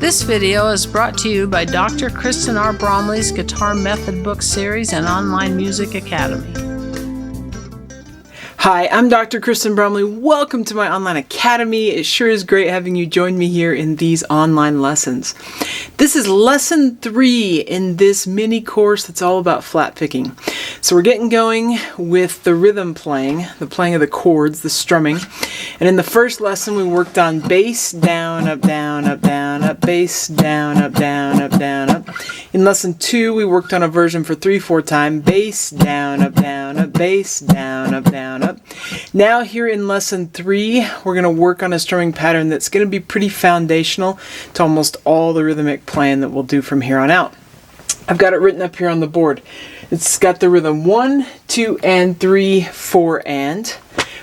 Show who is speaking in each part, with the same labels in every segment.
Speaker 1: This video is brought to you by Dr. Kristen R. Bromley's Guitar Method Book Series and Online Music Academy.
Speaker 2: Hi, I'm Dr. Kristen Bromley. Welcome to my online academy. It sure is great having you join me here in these online lessons. This is lesson 3 in this mini course that's all about flat picking. So we're getting going with the rhythm playing, the playing of the chords, the strumming. And in the first lesson we worked on bass, down, up, down, up, down, up, bass, down, up, down, up, down, up. In lesson 2 we worked on a version for 3/4 time, bass, down, up, bass, down, up, down, up. Now here in lesson 3 we're going to work on a strumming pattern that's going to be pretty foundational to almost all the rhythmic playing that we'll do from here on out. I've got it written up here on the board. It's got the rhythm 1, 2, and 3, 4, and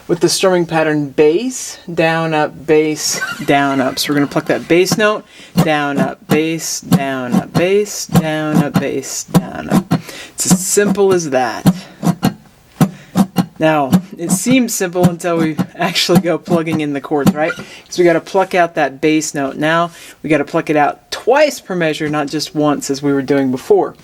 Speaker 2: with the strumming pattern bass, down, up, bass, down, up. So we're going to pluck that bass note, down, up, bass, down, up, bass, down, up, bass, down, up. It's as simple as that. Now, it seems simple until we actually go plugging in the chords, right? Because we got to pluck out that bass note. Now, we got to pluck it out twice per measure, not just once as we were doing before.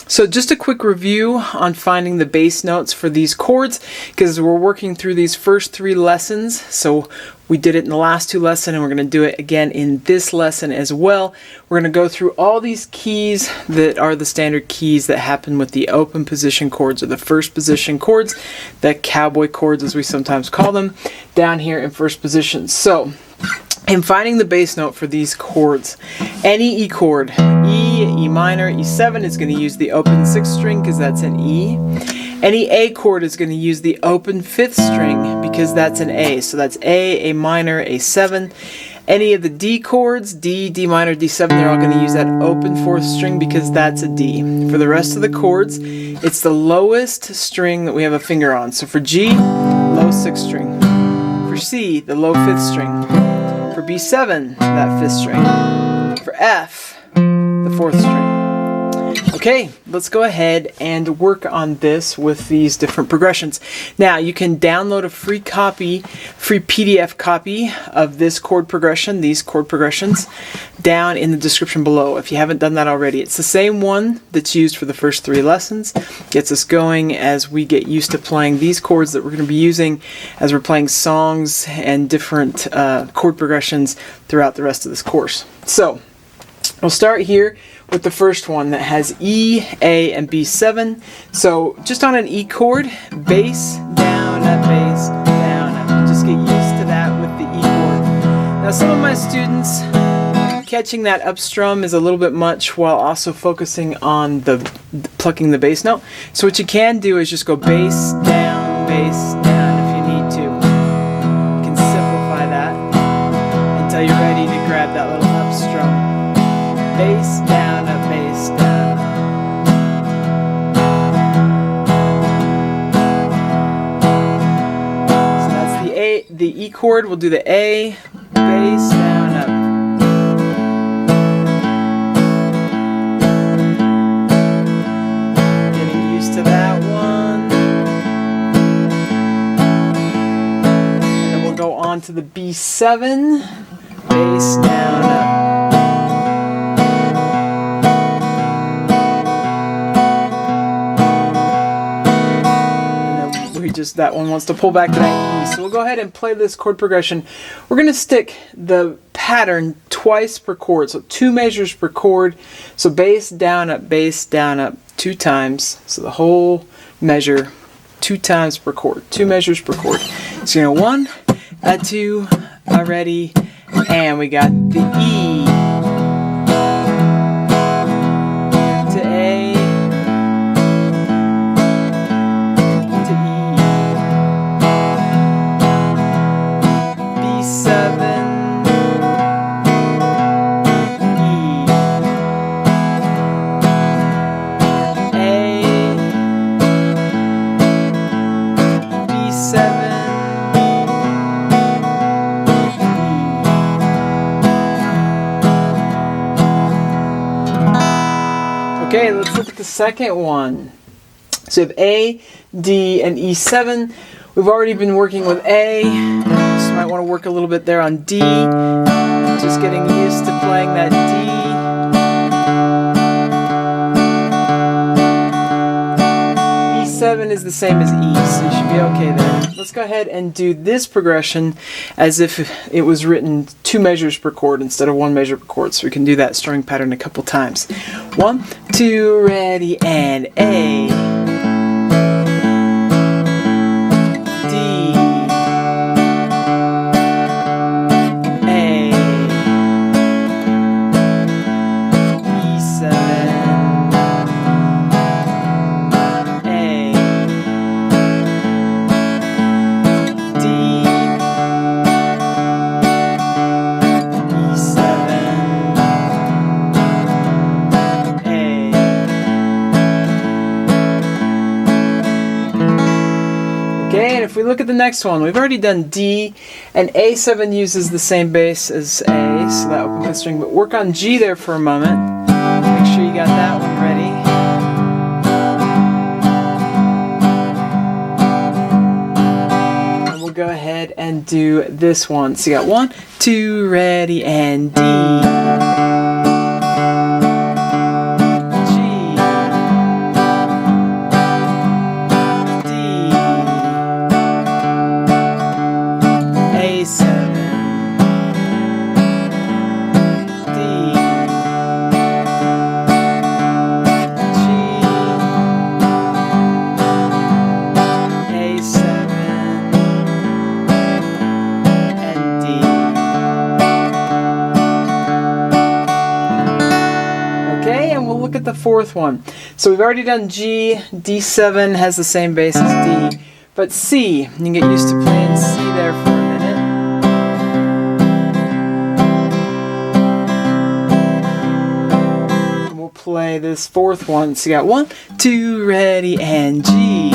Speaker 2: So just a quick review on finding the bass notes for these chords, because we're working through these first 3 lessons. So we did it in the last 2 lessons, and we're going to do it again in this lesson as well. We're going to go through all these keys that are the standard keys that happen with the open position chords, or the first position chords, the cowboy chords as we sometimes call them, down here in first position. So in finding the bass note for these chords, any E chord, E, E minor, E7 is going to use the open 6th string because that's an E. Any A chord is going to use the open 5th string because that's an A. So that's A minor, A7. Any of the D chords, D, D minor, D7, they're all going to use that open 4th string because that's a D. For the rest of the chords, it's the lowest string that we have a finger on. So for G, low 6th string. For C, the low 5th string. For B7, that 5th string. For F, the 4th string. Okay, let's go ahead and work on this with these different progressions. Now, you can download a free PDF copy of this chord progression, these chord progressions, down in the description below if you haven't done that already. It's the same one that's used for the first 3 lessons. Gets us going as we get used to playing these chords that we're going to be using as we're playing songs and different chord progressions throughout the rest of this course. So, we'll start here with the first one that has E, A, and B7. So just on an E chord, bass, down, up, bass, down, up. You just get used to that with the E chord. Now some of my students, catching that up strum is a little bit much while also focusing on the plucking the bass note. So what you can do is just go bass, down, if you need to. You can simplify that until you're ready to grab that little up strum. Bass, down, up, bass, down. So that's the A, the E chord. We'll do the A, bass, down, up. Getting used to that one. And then we'll go on to the B7, bass, down, up. Just that one wants to pull back to that E. So we'll go ahead and play this chord progression. We're going to stick the pattern twice per chord, so 2 measures per chord. So bass, down, up, 2 times. So the whole measure 2 times per chord, 2 measures per chord. So you know 1, a 2, a ready, and we got the E. Okay, let's look at the second one. So we have A, D, and E7. We've already been working with A, so you might want to work a little bit there on D. Just getting used to playing that D. E7 is the same as E, so you should be okay there. Let's go ahead and do this progression as if it was written 2 measures per chord instead of 1 measure per chord. So we can do that strumming pattern a couple times. 1, 2, ready, and A. If we look at the next one, we've already done D, and A7 uses the same bass as A, so that will complete the string. But work on G there for a moment. Make sure you got that one ready. And we'll go ahead and do this one. So you got 1, 2, ready, and D. The fourth one. So we've already done G, D7 has the same bass as D, but C, you can get used to playing C there for a minute. And we'll play this fourth one. So you got 1, 2, ready, and G.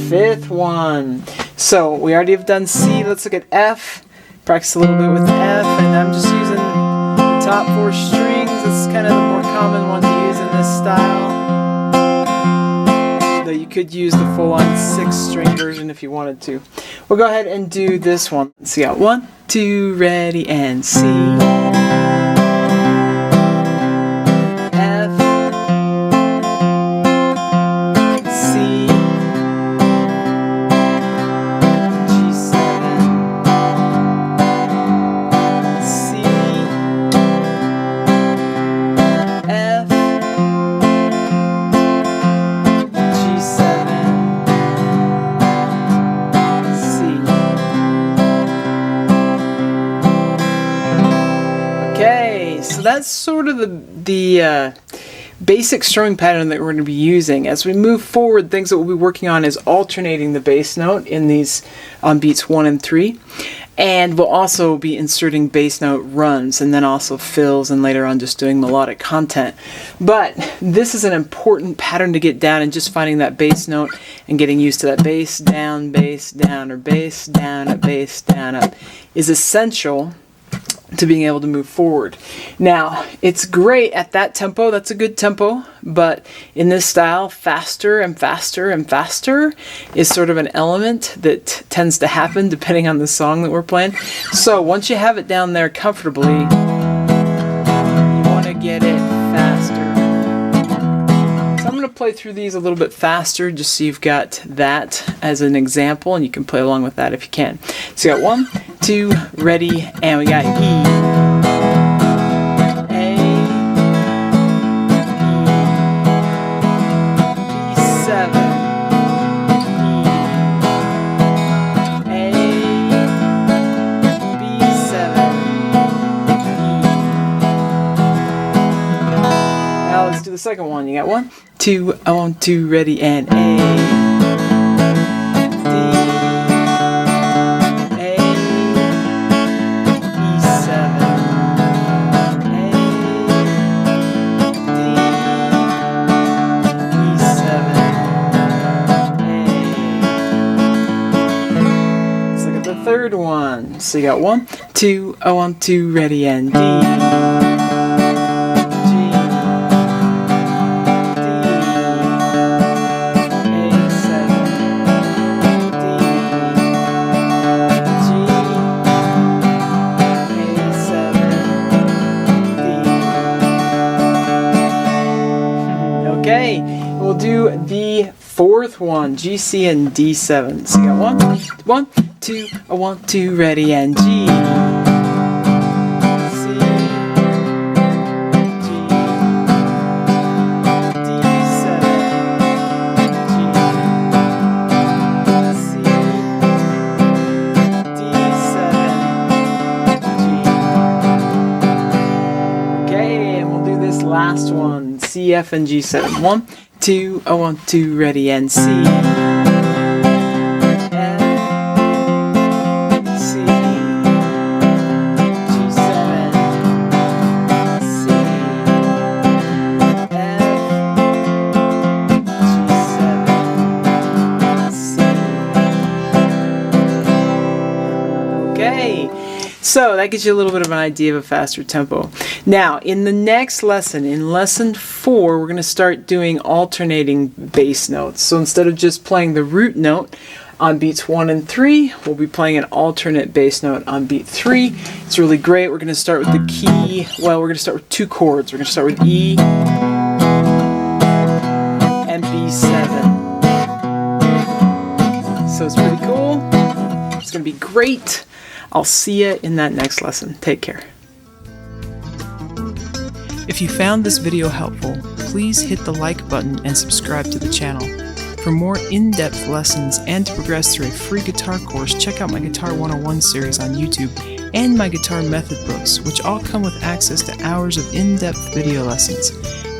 Speaker 2: Fifth one. So we already have done C. Let's look at F. Practice a little bit with F, and I'm just using the top 4 strings. It's kind of the more common one to use in this style. Though you could use the full-on 6-string version if you wanted to. We'll go ahead and do this one. So you got 1, 2, ready, and C. That's sort of the basic strumming pattern that we're going to be using. As we move forward, things that we'll be working on is alternating the bass note in these on beats 1 and 3. And we'll also be inserting bass note runs and then also fills, and later on just doing melodic content. But this is an important pattern to get down, and just finding that bass note and getting used to that bass down, or bass down, up, bass down, up is essential to being able to move forward. Now, it's great at that tempo, that's a good tempo, but in this style, faster and faster and faster is sort of an element that tends to happen depending on the song that we're playing. So once you have it down there comfortably, you want to get it faster. So I'm going to play through these a little bit faster just so you've got that as an example, and you can play along with that if you can. So you got 1, 2, ready, and we got E. The second one, you got 1, 2, 1, 2, ready, and A, D, A, E7, A, D, E7, So you got 1, 2, a 1, 2, ready, and D. Okay, we'll do the fourth one, G, C, and D7. So you got 1, 2, a 1, 2, ready, and G. C, G, D7, G, C, D7, G. Okay, and we'll do this last one, C, F, and G7. 1, 2, a 1, 2, ready, and C. So that gives you a little bit of an idea of a faster tempo. Now, in the next lesson, in lesson 4, we're going to start doing alternating bass notes. So instead of just playing the root note on beats 1 and 3, we'll be playing an alternate bass note on beat 3. It's really great. We're going to start with the key. Well, we're going to start with 2 chords. We're going to start with E and B7. So it's pretty cool. It's going to be great. I'll see you in that next lesson. Take care.
Speaker 3: If you found this video helpful, please hit the like button and subscribe to the channel. For more in-depth lessons and to progress through a free guitar course, check out my Guitar 101 series on YouTube and my guitar method books, which all come with access to hours of in-depth video lessons.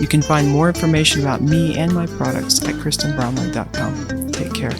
Speaker 3: You can find more information about me and my products at KristenBromley.com. Take care.